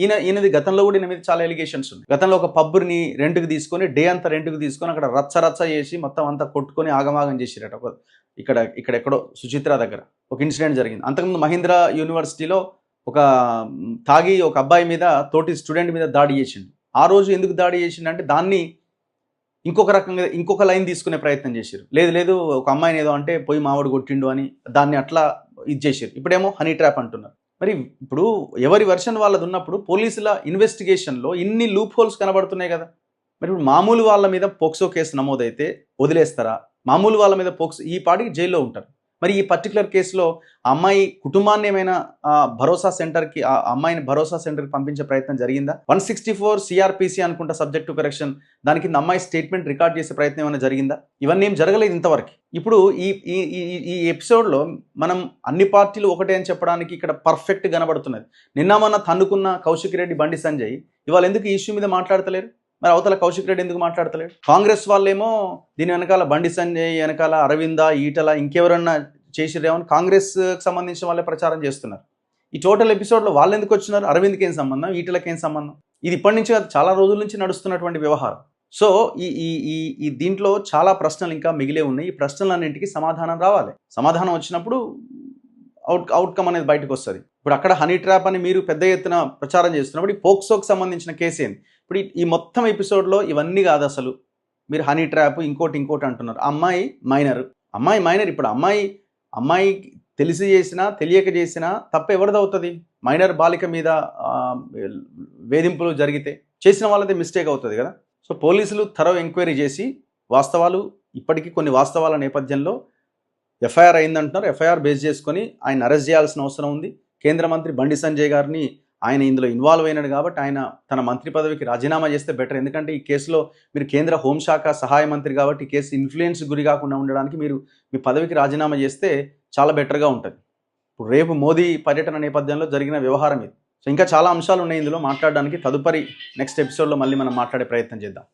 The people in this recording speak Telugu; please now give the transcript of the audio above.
ఈయనది గతంలో కూడా ఈయన మీద చాలా ఎలిగేషన్స్ ఉన్నాయి. గతంలో ఒక పబ్ని రెంట్కి తీసుకొని డే అంతా రెంట్కి తీసుకొని అక్కడ రచ్చ రచ్చ చేసి మొత్తం అంతా కొట్టుకొని ఆగమాగం చేసిరట. ఇక్కడెక్కడో సుచిత్ర దగ్గర ఒక ఇన్సిడెంట్ జరిగింది. అంతకుముందు మహీంద్రా యూనివర్సిటీలో ఒక తాగి ఒక అబ్బాయి మీద తోటి స్టూడెంట్ మీద దాడి చేసిండు. ఆ రోజు ఎందుకు దాడి చేసిండు అంటే దాన్ని ఇంకొక రకంగా ఇంకొక లైన్ తీసుకునే ప్రయత్నం చేశారు. లేదు ఒక అమ్మాయిని ఏదో అంటే పోయి మావాడు కొట్టిండు అని దాన్ని అట్లా ఇది చేశారు. ఇప్పుడేమో హనీ ట్రాప్ అంటున్నారు. మరి ఇప్పుడు ఎవరి వెర్షన్ వాళ్ళది ఉన్నప్పుడు పోలీసుల ఇన్వెస్టిగేషన్లో ఇన్ని లూప్ హోల్స్ కనబడుతున్నాయి కదా. మరి ఇప్పుడు మామూలు వాళ్ళ మీద పోక్సో కేసు నమోదైతే వదిలేస్తారా? మామూలు వాళ్ళ మీద పోక్సో ఈ పాటికి జైల్లో ఉంటారు. మరి ఈ పర్టికులర్ కేసులో ఆ అమ్మాయి కుటుంబాన్ని ఏమైనా భరోసా సెంటర్కి ఆ అమ్మాయిని భరోసా సెంటర్కి పంపించే ప్రయత్నం జరిగిందా? 164 సిఆర్పిసి అనుకుంటా సబ్జెక్ట్ టు కరెక్షన్, దాని కింద అమ్మాయి స్టేట్మెంట్ రికార్డ్ చేసే ప్రయత్నం ఏమైనా జరిగిందా? ఇవన్నీ ఏం జరగలేదు ఇంతవరకు. ఇప్పుడు ఈ ఎపిసోడ్లో మనం అన్ని పార్టీలు ఒకటే అని చెప్పడానికి ఇక్కడ పర్ఫెక్ట్ కనబడుతున్నది. నిన్న మొన్న తన్నుకున్న కౌశిక్ రెడ్డి, బండి సంజయ్ ఇవాళ ఎందుకు ఈ ఇష్యూ మీద మాట్లాడతలేరు? మరి అవతల కౌశిక్ రెడ్డి ఎందుకు మాట్లాడతలేడు? కాంగ్రెస్ వాళ్ళేమో దీని వెనకాల బండి సంజయ్ వెనకాల అరవింద, ఈటల ఇంకెవరన్నా చేసిరేమని కాంగ్రెస్కి సంబంధించిన వాళ్ళే ప్రచారం చేస్తున్నారు. ఈ టోటల్ ఎపిసోడ్లో వాళ్ళు ఎందుకు వచ్చినారు? అరవింద్కి ఏం సంబంధం, ఈటలకి ఏం సంబంధం? ఇది ఇప్పటి నుంచి చాలా రోజుల నుంచి నడుస్తున్నటువంటి వ్యవహారం. సో ఈ దీంట్లో చాలా ప్రశ్నలు ఇంకా మిగిలే ఉన్నాయి. ఈ ప్రశ్నలన్నింటికి సమాధానం రావాలి. సమాధానం వచ్చినప్పుడు అవుట్కమ్ అనేది బయటకు వస్తుంది. ఇప్పుడు అక్కడ హనీ ట్రాప్ అని మీరు పెద్ద ఎత్తున ప్రచారం చేస్తున్నప్పుడు ఈ పోక్సోకి సంబంధించిన కేసు ఏంది? ఇప్పుడు ఈ మొత్తం ఎపిసోడ్లో ఇవన్నీ కాదు. అసలు మీరు హనీ ట్రాప్ ఇంకోటి అంటున్నారు. అమ్మాయి మైనర్. ఇప్పుడు అమ్మాయి తెలిసి చేసినా తెలియక చేసినా తప్ప ఎవరిదవుతుంది? మైనర్ బాలిక మీద వేధింపులు జరిగితే చేసిన వాళ్ళదే మిస్టేక్ అవుతుంది కదా. సో పోలీసులు థరో ఎంక్వైరీ చేసి వాస్తవాలు, ఇప్పటికీ కొన్ని వాస్తవాల నేపథ్యంలో ఎఫ్ఐఆర్ అయిందంటున్నారు. ఎఫ్ఐఆర్ బేస్ చేసుకొని ఆయన అరెస్ట్ చేయాల్సిన అవసరం ఉంది. కేంద్ర మంత్రి బండి సంజయ్ గారిని ఆయన ఇందులో ఇన్వాల్వ్ అయినాడు కాబట్టి ఆయన తన మంత్రి పదవికి రాజీనామా చేస్తే బెటర్. ఎందుకంటే ఈ కేసులో మీరు కేంద్ర హోంశాఖ సహాయ మంత్రి కాబట్టి ఈ కేసు ఇన్ఫ్లుయెన్స్ గురి కాకుండా ఉండడానికి మీరు మీ పదవికి రాజీనామా చేస్తే చాలా బెటర్గా ఉంటుంది. ఇప్పుడు రేపు మోదీ పర్యటన నేపథ్యంలో జరిగిన వ్యవహారం ఇది. సో ఇంకా చాలా అంశాలు ఉన్నాయి ఇందులో మాట్లాడడానికి. తదుపరి నెక్స్ట్ ఎపిసోడ్లో మళ్ళీ మనం మాట్లాడే ప్రయత్నం చేద్దాం.